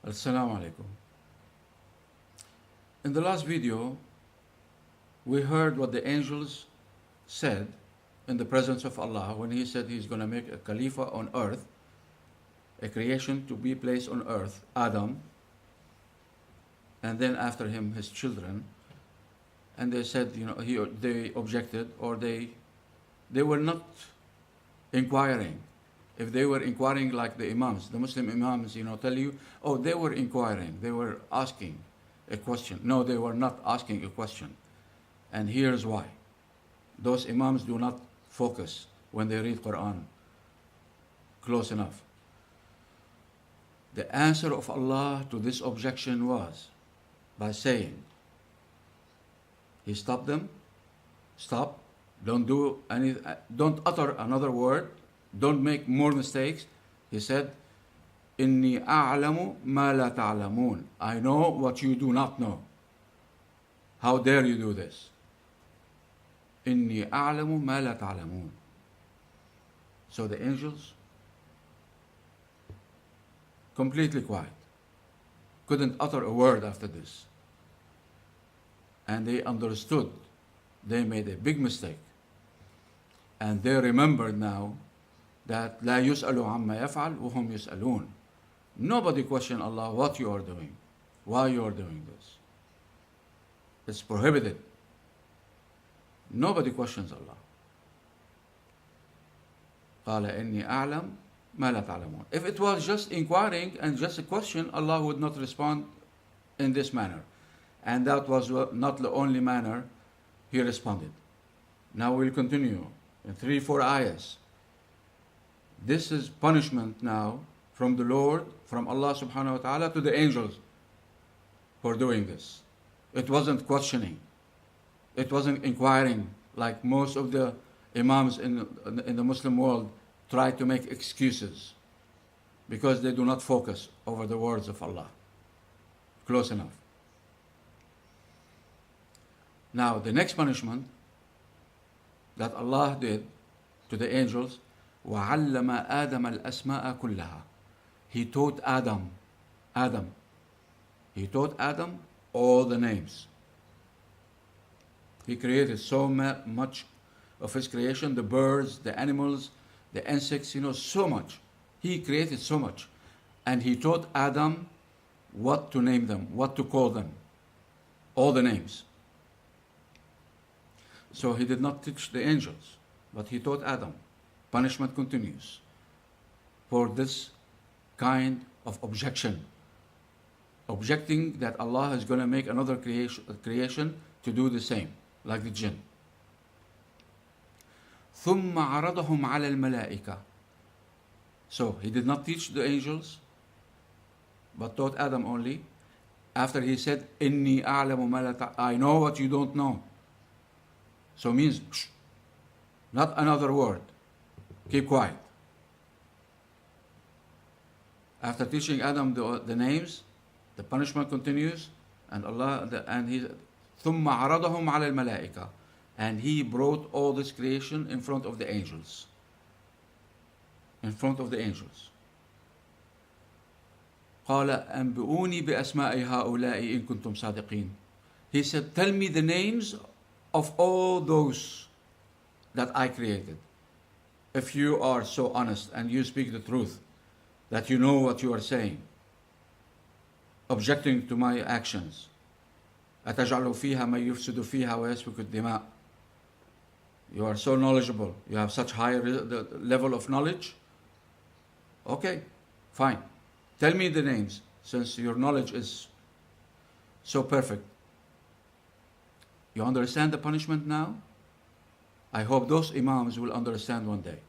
Assalamu alaikum. In the last video, we heard what the angels said in the presence of Allah when He said He's going to make a Khalifa on earth, a creation to be placed on earth, Adam, and then after him his children. And they said, they objected, or they were not inquiring. If they were inquiring like the Imams, the Muslim Imams, tell you, oh, they were inquiring, they were asking a question. No, they were not asking a question. And here's why. Those Imams do not focus when they read Quran close enough. The answer of Allah to this objection was by saying, He stopped them, stop, don't do any, don't utter another word, don't make more mistakes. He said, إِنِّي أَعْلَمُ مَا لَا تَعْلَمُونَ. I know what you do not know. How dare you do this? إِنِّي أَعْلَمُ مَا لَا تَعْلَمُونَ. So the angels, completely quiet, couldn't utter a word after this. And they understood they made a big mistake. And they remembered now that لا يسأل عما يفعل وهم يسألون. Nobody question Allah what you are doing, why you are doing this. It's prohibited. Nobody questions Allah. قال إني أعلم ما لا تعلمون. If it was just inquiring and just a question, Allah would not respond in this manner. And that was not the only manner He responded. Now we'll continue in 3-4 ayahs. This is punishment now from the Lord, from Allah subhanahu wa ta'ala to the angels for doing this. It wasn't questioning. It wasn't inquiring like most of the Imams in the Muslim world try to make excuses because they do not focus over the words of Allah close enough. Now the next punishment that Allah did to the angels, وَعَلَّمَ آدَمَ الْأَسْمَاءَ كُلَّهَا. He taught Adam all the names. He created so much of His creation, the birds, the animals, the insects, so much. He created so much. And He taught Adam what to name them, what to call them, all the names. So He did not teach the angels, but He taught Adam. Punishment continues for this kind of objection. Objecting that Allah is going to make another creation to do the same, like the jinn. ثُمَّ عَرَضَهُمْ عَلَى الْمَلَائِكَةِ. So He did not teach the angels, but taught Adam only. After He said, إِنِّي أَعْلَمُ مَا لَا I know what you don't know. So means, not another word. Keep quiet. After teaching Adam the names, the punishment continues, and ثُمَّ عَرَضَهُمْ عَلَى الْمَلَائِكَةِ. And He brought all this creation in front of the angels. In front of the angels. قَالَ أَنْبِئُونِي بِأَسْمَاءِ هَؤُلَاءِ إِن كُنْتُمْ صَادِقِينَ. He said, tell me the names of all those that I created. If you are so honest and you speak the truth, that you know what you are saying, objecting to my actions. أَتَجْعَلُ فِيهَا مَن يُفْسِدُ فِيهَا وَيَسْفِكُ الدِّمَاءَ. You are so knowledgeable. You have such high level of knowledge. Okay, fine. Tell me the names, since your knowledge is so perfect. You understand the punishment now? I hope those Imams will understand one day,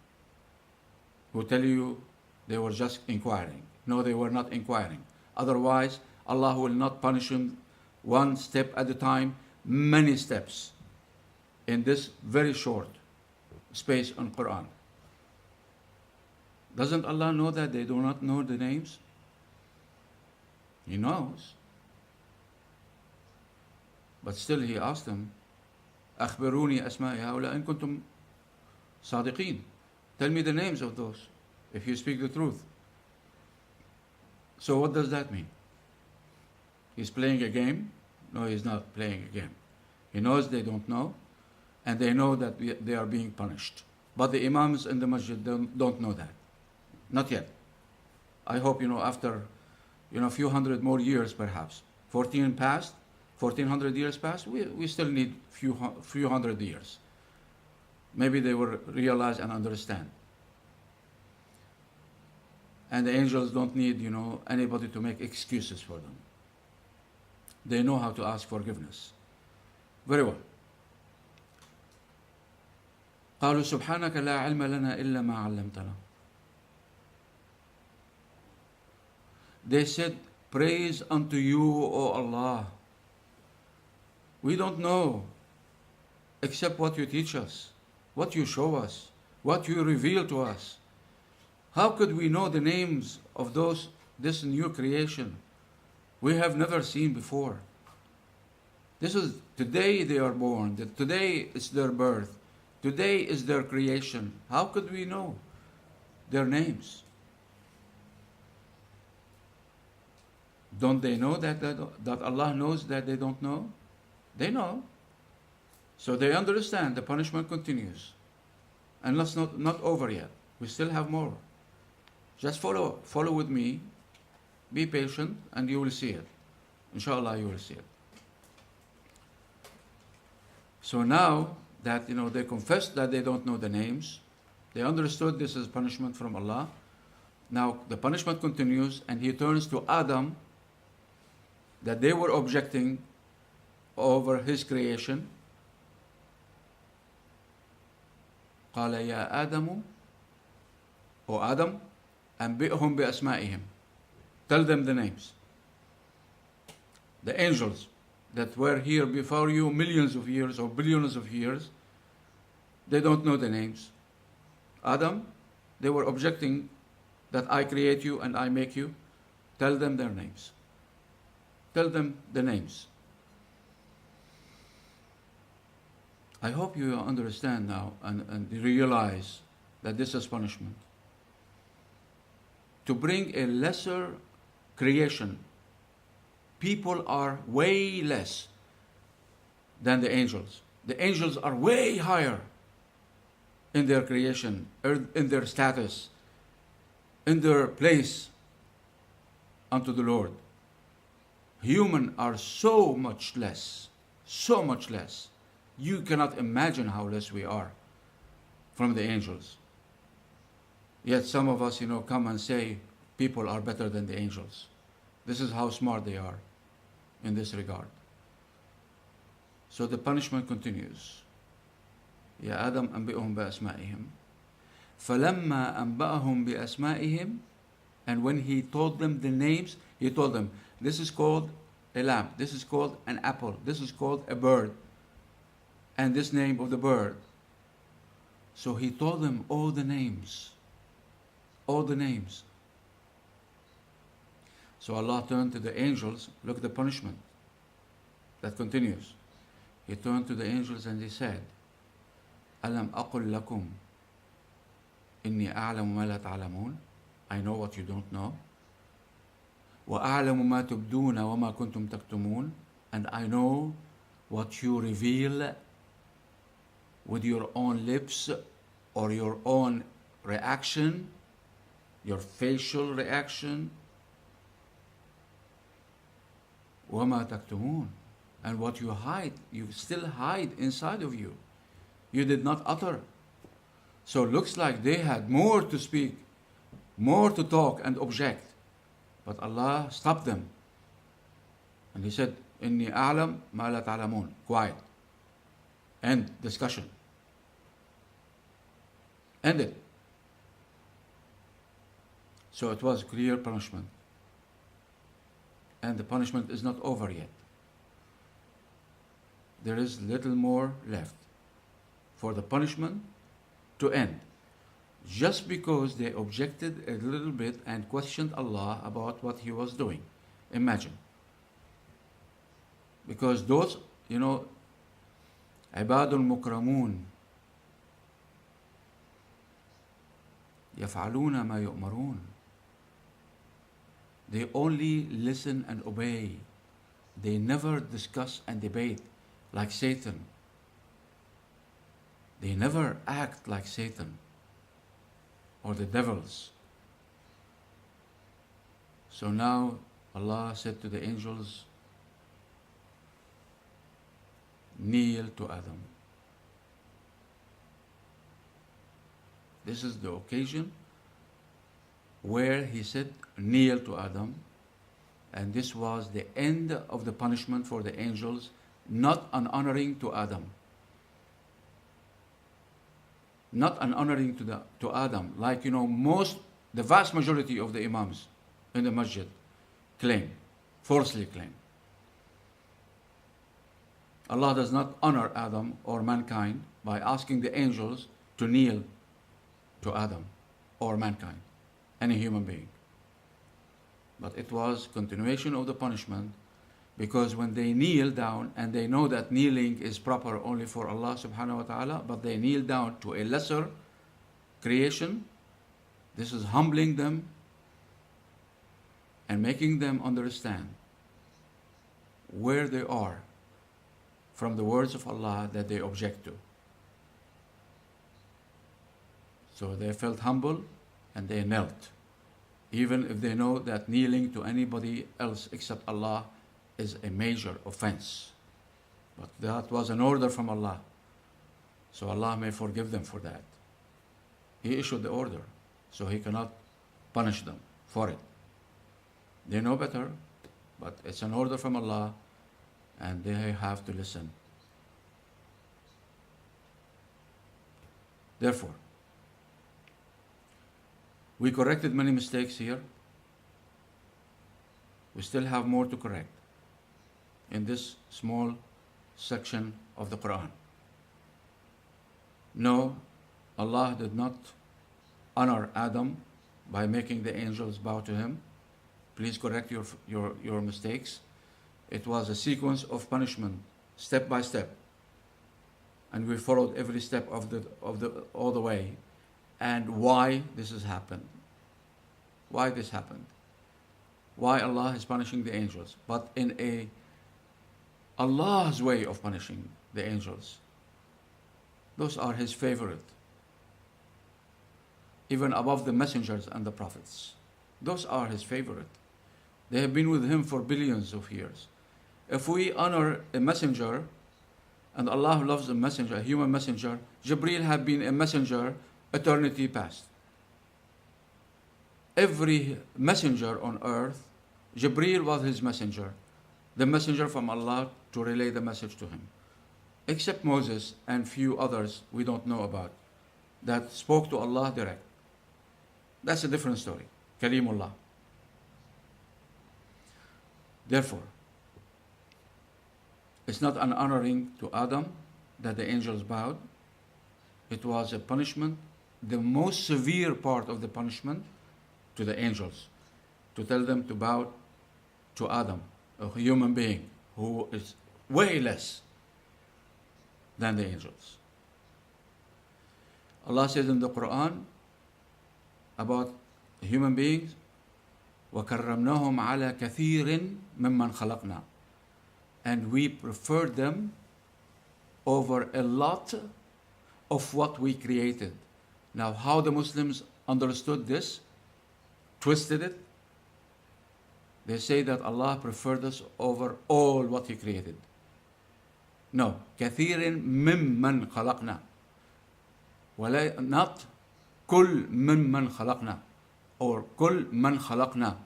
who tell you they were just inquiring. No, they were not inquiring. Otherwise, Allah will not punish them one step at a time, many steps in this very short space on Quran. Doesn't Allah know that they do not know the names? He knows. But still He asked them, أخبروني أسماء هؤلاء إن كنتم صادقين. Tell me the names of those, if you speak the truth. So what does that mean? He's playing a game? No, he's not playing a game. He knows they don't know, and they know that they are being punished. But the imams in the masjid don't know that. Not yet. I hope, after, a few hundred more years perhaps. 1400 years passed, we still need few hundred years. Maybe they will realize and understand. And the angels don't need, anybody to make excuses for them. They know how to ask forgiveness. Very well. قالوا سبحانك لا علم لنا إلا ما علمتنا. They said, praise unto you, O Allah. We don't know except what you teach us, what you show us, what you reveal to us. How could we know the names of this new creation we have never seen before? Today they are born, today is their birth, today is their creation. How could we know their names? Don't they know that Allah knows that they don't know? They know. So they understand the punishment continues. And that's not over yet. We still have more. Just follow with me, be patient, and you will see it. Inshallah, you will see it. So now that they confessed that they don't know the names, they understood this is punishment from Allah. Now the punishment continues, and he turns to Adam, that they were objecting over his creation. قال يا آدم, O Adam, أنبئهم بأسمائهم. Tell them the names. The angels that were here before you millions of years or billions of years, they don't know the names. Adam, they were objecting that I create you and I make you. Tell them their names. Tell them the names. I hope you understand now and realize that this is punishment. To bring a lesser creation, people are way less than the angels. The angels are way higher in their creation, in their status, in their place unto the Lord. Human are so much less, so much less. You cannot imagine how less we are from the angels. Yet some of us, come and say people are better than the angels. This is how smart they are in this regard. So the punishment continues. يا آدم أنبئهم بأسمائهم. فلما أنبأهم بأسمائهم, and when he told them the names, he told them, this is called a lamb, this is called an apple, this is called a bird, and this name of the bird. So he told them all the names. All the names. So Allah turned to the angels. Look at the punishment that continues. He turned to the angels and he said, أَلَمْ أَقُلْ لَكُمْ إِنِّي أَعْلَمُ مَا لَا تَعْلَمُونَ. I know what you don't know. وَأَعْلَمُ مَا تُبْدُونَ وَمَا كُنْتُمْ تَكْتُمُونَ. And I know what you reveal with your own lips or your own reaction, your facial reaction. وَمَا تَكْتُمُونَ. And what you hide, you still hide inside of you. You did not utter. So it looks like they had more to speak, more to talk and object. But Allah stopped them. And He said, إِنِّي أَعْلَمْ مَا لَا تَعْلَمُونَ. Quiet. End discussion. Ended. So it was clear punishment. And the punishment is not over yet. There is little more left for the punishment to end. Just because they objected a little bit and questioned Allah about what He was doing. Imagine. Because those, عباد المكرمون يفعلون ما يؤمرون. They only listen and obey They never discuss and debate like Satan. They never act like Satan or the devils. So now Allah said to the angels, kneel to Adam. This is the occasion where he said, kneel to Adam. And this was the end of the punishment for the angels, not an honoring to Adam. Not an honoring to Adam, like the vast majority of the imams in the masjid falsely claim. Allah does not honor Adam or mankind by asking the angels to kneel to Adam or mankind, any human being. But it was continuation of the punishment, because when they kneel down, and they know that kneeling is proper only for Allah subhanahu wa ta'ala, but they kneel down to a lesser creation, this is humbling them and making them understand where they are from the words of Allah that they object to. So they felt humble and they knelt, even if they know that kneeling to anybody else except Allah is a major offense. But that was an order from Allah, so Allah may forgive them for that. He issued the order, so He cannot punish them for it. They know better, but it's an order from Allah, and they have to listen. Therefore, we corrected many mistakes here. We still have more to correct in this small section of the Quran. No, Allah did not honor Adam by making the angels bow to him. Please correct your mistakes. It was a sequence of punishment, step by step, and we followed every step all the way. And why this has happened? Why this happened? Why Allah is punishing the angels, but in Allah's way of punishing the angels. Those are His favorite, even above the messengers and the prophets. Those are His favorite. They have been with Him for billions of years. If we honor a messenger, and Allah loves a messenger, a human messenger, Jibreel had been a messenger eternity past. Every messenger on earth, Jibreel was his messenger, the messenger from Allah to relay the message to him. Except Moses and few others we don't know about that spoke to Allah direct. That's a different story. Kalimullah. Therefore, it's not an honoring to Adam that the angels bowed. It was a punishment, the most severe part of the punishment, to the angels, to tell them to bow to Adam, a human being who is way less than the angels. Allah says in the Quran about human beings, وَكَرَّمْنَاهُمْ عَلَى كَثِيرٍ مِمَّنْ خَلَقْنَا, and we preferred them over a lot of what we created. Now, how the Muslims understood this, twisted it, they say that Allah preferred us over all what He created. No, كَثِيرٍ مِمَّنْ خَلَقْنَا, not كُلْ مِمَّنْ خَلَقْنَا, or كُلْ مَنْ خَلَقْنَا.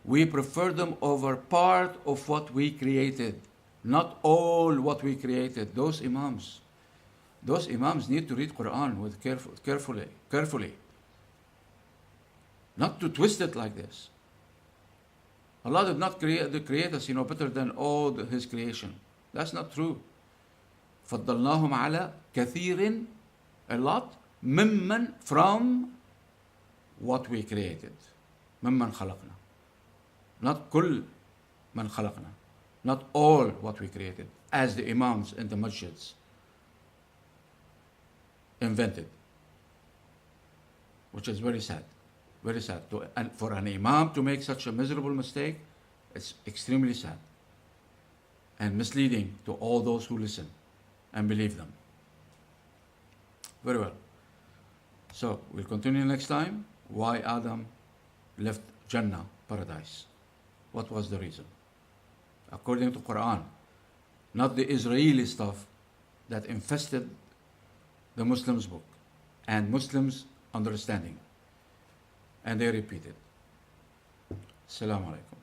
We prefer them over part of what we created, not all what we created. Those imams need to read Quran with carefully, not to twist it like this. Allah did not create us, better than all His creation. That's not true. فَضَّلْنَاهُمْ عَلَى كَثِيرٍ, a lot, مِمَّنْ, from what we created. مِمَّنْ خَلَقْنَا. Not كُلْ مَنْ خَلَقْنَا. Not all what we created, as the imams in the masjids invented. Which is very sad. Very sad. And for an imam to make such a miserable mistake, it's extremely sad. and misleading to all those who listen and believe them. Very well. So we'll continue next time. Why Adam left Jannah, paradise. What was the reason? According to Quran, not the Israeli stuff that infested the Muslims' book and Muslims' understanding. And they repeat it. Assalamu alaikum.